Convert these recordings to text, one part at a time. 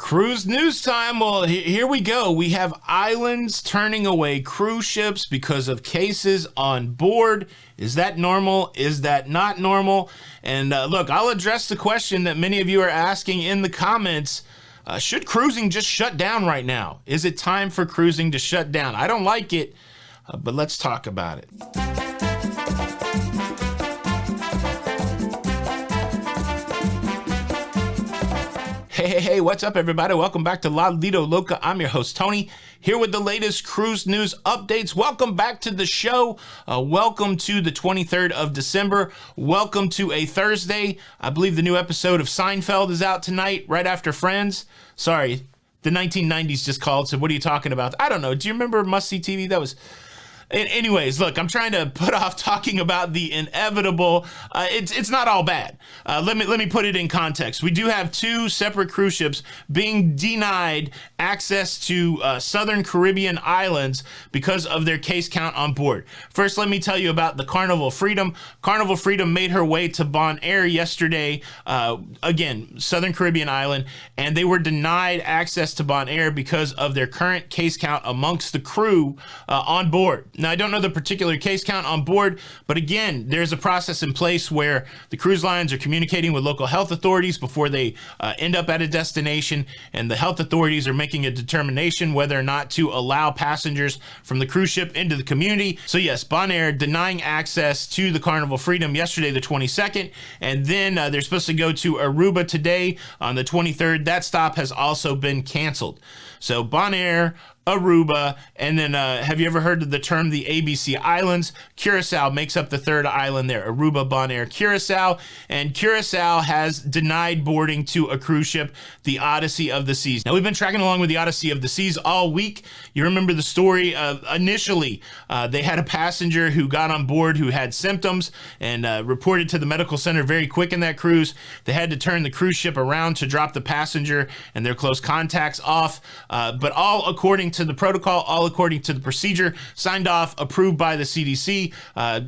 Cruise news time. Well, here we go. We have islands turning away cruise ships because of cases on board. Is that normal? Is that not normal? And look, I'll address the question that many of you are asking in the comments. Should cruising just shut down right now? Is it time for cruising to shut down? I don't like it, but let's talk about it. Hey, what's up, everybody? Welcome back to Lido, Loca. I'm your host, Tony, here with the latest cruise news updates. Welcome back to the show. Welcome to the 23rd of December. Welcome to a Thursday. I believe the new episode of Seinfeld is out tonight, right after Friends. Sorry, the 1990s just called, so what are you talking about? I don't know. Do you remember Must See TV? That was... Anyways, look, I'm trying to put off talking about the inevitable. It's not all bad. Let me put it in context. We do have two separate cruise ships being denied access to Southern Caribbean islands because of their case count on board. First, let me tell you about the Carnival Freedom. Carnival Freedom made her way to Bonaire yesterday, again, Southern Caribbean island, and they were denied access to Bonaire because of their current case count amongst the crew on board. Now, I don't know the particular case count on board, but again, there's a process in place where the cruise lines are communicating with local health authorities before they end up at a destination, and the health authorities are making a determination whether or not to allow passengers from the cruise ship into the community. So yes, Bonaire denying access to the Carnival Freedom yesterday, the 22nd, and then they're supposed to go to Aruba today on the 23rd. That stop has also been canceled. So Bonaire, Aruba, and then have you ever heard of the term the ABC Islands? Curacao makes up the third island there. Aruba, Bonaire, Curacao. And Curacao has denied boarding to a cruise ship, the Odyssey of the Seas. Now, we've been tracking along with the Odyssey of the Seas all week. You remember the story. Initially, they had a passenger who got on board who had symptoms and reported to the medical center very quick in that cruise. They had to turn the cruise ship around to drop the passenger and their close contacts off. But all according to the protocol, all according to the procedure, signed off, approved by the CDC.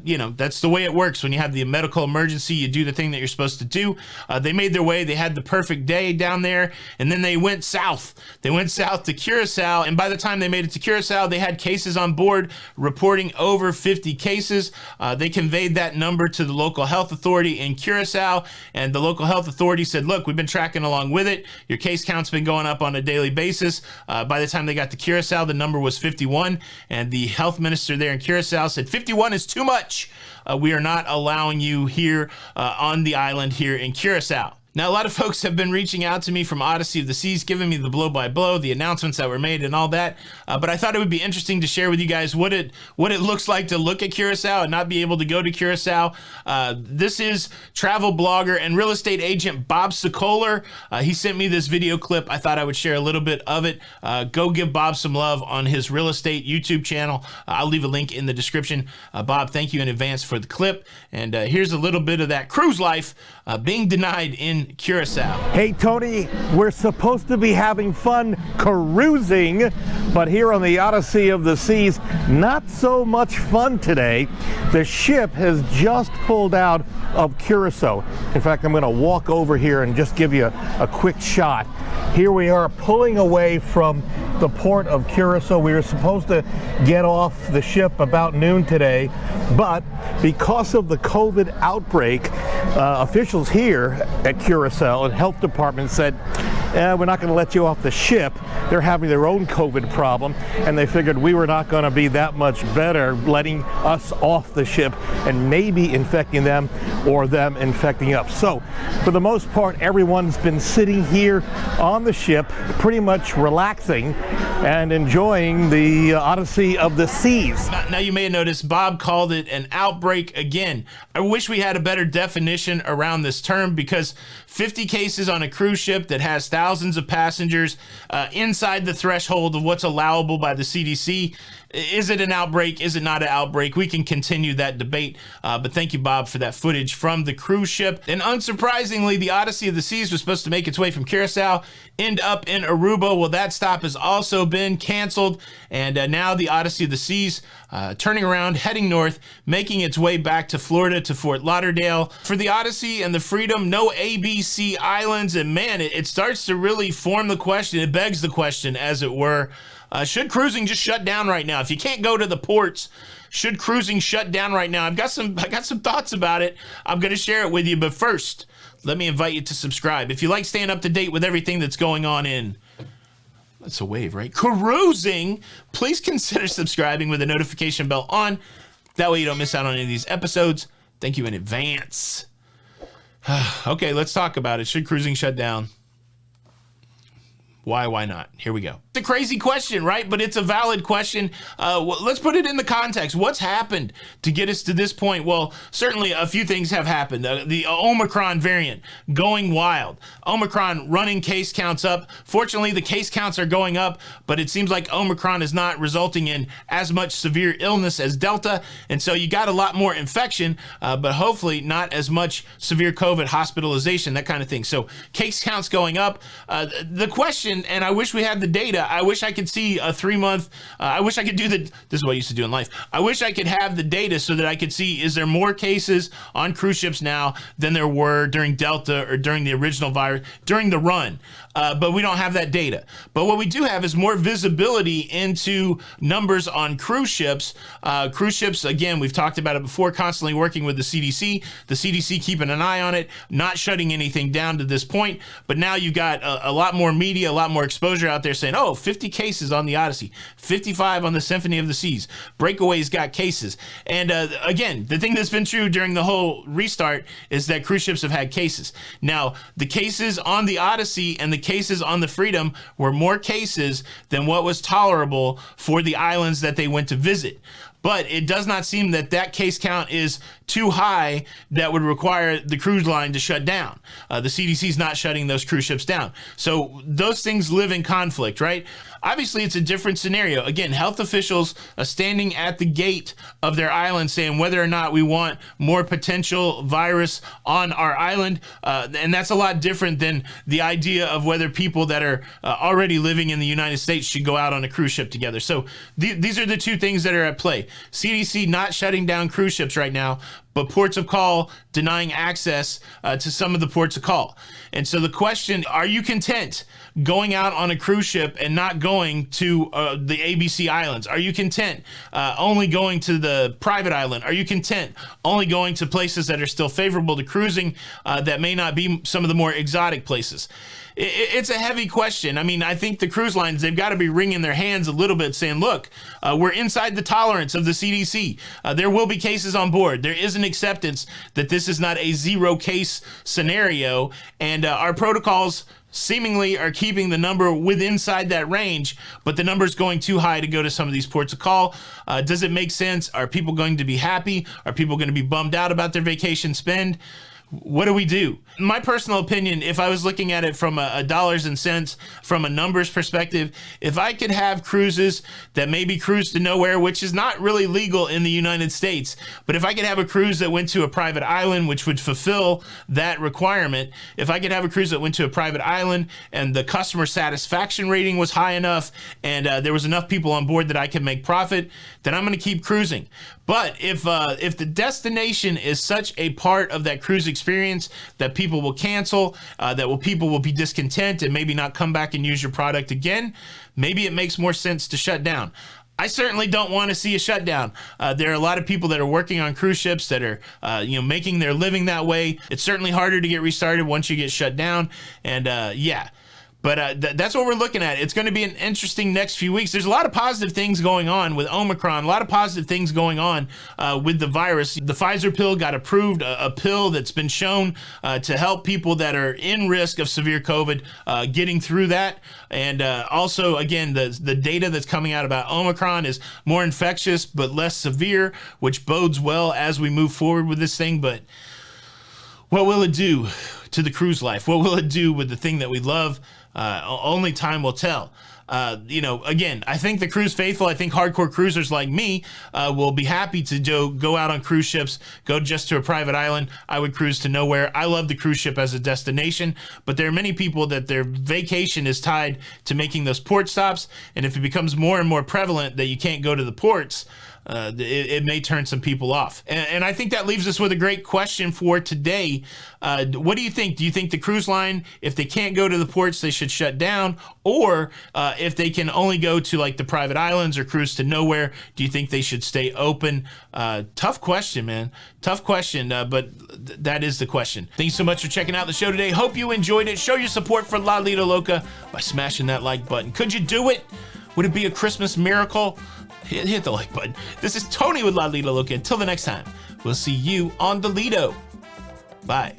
You know, that's the way it works. When you have the medical emergency, you do the thing that you're supposed to do. They made their way. They had the perfect day down there, and then they went south. They went south to Curacao, and by the time they made it to Curacao, they had cases on board, reporting over 50 cases. They conveyed that number to the local health authority in Curacao, and the local health authority said, look, we've been tracking along with it. Your case count's been going up on a daily basis. By the time they got to Curacao, the number was 51, and the health minister there in Curacao said 51 is too much. We are not allowing you here on the island here in Curacao. Now, a lot of folks have been reaching out to me from Odyssey of the Seas, giving me the blow-by-blow, the announcements that were made and all that. But I thought it would be interesting to share with you guys what it looks like to look at Curacao and not be able to go to Curacao. This is travel blogger and real estate agent Bob Sokoler. He sent me this video clip. I thought I would share a little bit of it. Go give Bob some love on his real estate YouTube channel. I'll leave a link in the description. Bob, thank you in advance for the clip. And here's a little bit of that cruise life being denied in Curacao. Hey Tony, we're supposed to be having fun cruising, but here on the Odyssey of the Seas, not so much fun today. The ship has just pulled out of Curacao. In fact, I'm going to walk over here and just give you a quick shot. Here we are pulling away from the port of Curacao. We were supposed to get off the ship about noon today, but because of the COVID outbreak, officials here at Curacao and health department said, we're not going to let you off the ship. They're having their own COVID problem, and they figured we were not going to be that much better letting us off the ship and maybe infecting them or them infecting us. So for the most part, everyone's been sitting here on the ship pretty much relaxing and enjoying the Odyssey of the Seas. Now you may have noticed Bob called it an outbreak again. I wish we had a better definition around this term, because 50 cases on a cruise ship that has thousands of passengers inside the threshold of what's allowable by the CDC. Is it an outbreak? Is it not an outbreak? We can continue that debate. But thank you, Bob, for that footage from the cruise ship. And unsurprisingly, the Odyssey of the Seas was supposed to make its way from Curacao, end up in Aruba. Well, that stop has also been canceled. And now the Odyssey of the Seas turning around, heading north, making its way back to Florida, to Fort Lauderdale. For the Odyssey and the Freedom, no A, B, ABC islands, and man, it starts to really form the question. It begs the question, as it were, should cruising just shut down right now? If you can't go to the ports, should cruising shut down right now? I got some thoughts about it. I'm going to share it with you, but first, let me invite you to subscribe. If you like staying up to date with everything that's going on in, that's a wave, right? Cruising, please consider subscribing with the notification bell on. That way you don't miss out on any of these episodes. Thank you in advance. Okay, let's talk about it. Should cruising shut down? Why not? Here we go. It's a crazy question, right? But it's a valid question. Let's put it in the context. What's happened to get us to this point? Well, certainly a few things have happened. The Omicron variant going wild. Omicron running case counts up. Fortunately, the case counts are going up, but it seems like Omicron is not resulting in as much severe illness as Delta. And so you got a lot more infection, but hopefully not as much severe COVID hospitalization, that kind of thing. So case counts going up. The question, and I wish we had the data. I wish I could see a 3-month. I wish I could do this is what I used to do in life. I wish I could have the data so that I could see, is there more cases on cruise ships now than there were during Delta or during the original virus, during the run. But we don't have that data. But what we do have is more visibility into numbers on cruise ships. Cruise ships, again, we've talked about it before, constantly working with the CDC. The CDC keeping an eye on it, not shutting anything down to this point. But now you've got a lot more media, a lot more exposure out there saying, oh, 50 cases on the Odyssey, 55 on the Symphony of the Seas. Breakaway's got cases. And again, the thing that's been true during the whole restart is that cruise ships have had cases. Now, the cases on the Odyssey and the cases on the Freedom were more cases than what was tolerable for the islands that they went to visit. But it does not seem that that case count is too high that would require the cruise line to shut down. The CDC is not shutting those cruise ships down. So those things live in conflict, right? Obviously, it's a different scenario. Again, health officials standing at the gate of their island saying whether or not we want more potential virus on our island. And that's a lot different than the idea of whether people that are already living in the United States should go out on a cruise ship together. So these are the two things that are at play. CDC not shutting down cruise ships right now, but ports of call denying access to some of the ports of call. And so the question, are you content going out on a cruise ship and not going to the ABC islands? Are you content only going to the private island? Are you content only going to places that are still favorable to cruising that may not be some of the more exotic places? It's a heavy question. I mean, I think the cruise lines, they've got to be wringing their hands a little bit saying, look, we're inside the tolerance of the CDC. There will be cases on board. There is an acceptance that this is not a zero case scenario, and our protocols seemingly are keeping the number inside that range, but the number is going too high to go to some of these ports of call. Does it make sense? Are people going to be happy? Are people going to be bummed out about their vacation spend? What do we do? My personal opinion, if I was looking at it from a dollars and cents, from a numbers perspective, if I could have cruises that maybe cruise to nowhere, which is not really legal in the United States, but if I could have a cruise that went to a private island, which would fulfill that requirement, if I could have a cruise that went to a private island and the customer satisfaction rating was high enough and there was enough people on board that I could make profit, then I'm going to keep cruising. But if the destination is such a part of that cruise experience that people will cancel, people will be discontent and maybe not come back and use your product again, maybe it makes more sense to shut down. I certainly don't want to see a shutdown. There are a lot of people that are working on cruise ships that are, making their living that way. It's certainly harder to get restarted once you get shut down. And But that's what we're looking at. It's going to be an interesting next few weeks. There's a lot of positive things going on with Omicron, a lot of positive things going on with the virus. The Pfizer pill got approved, a pill that's been shown to help people that are in risk of severe COVID getting through that. And also, again, the data that's coming out about Omicron is more infectious but less severe, which bodes well as we move forward with this thing. But what will it do to the cruise life? What will it do with the thing that we love? Only time will tell. Again, I think the cruise faithful, I think hardcore cruisers like me will be happy to go out on cruise ships, go just to a private island. I would cruise to nowhere. I love the cruise ship as a destination, but there are many people that their vacation is tied to making those port stops. And if it becomes more and more prevalent that you can't go to the ports, it may turn some people off. And I think that leaves us with a great question for today. What do you think? Do you think the cruise line, if they can't go to the ports, they should shut down? Or if they can only go to like the private islands or cruise to nowhere, do you think they should stay open? Tough question, man. Tough question, but that is the question. Thanks so much for checking out the show today. Hope you enjoyed it. Show your support for La Lido Loca by smashing that like button. Could you do it? Would it be a Christmas miracle? Hit the like button. This is Tony with La Lido Loca. Until the next time, we'll see you on the Lido. Bye.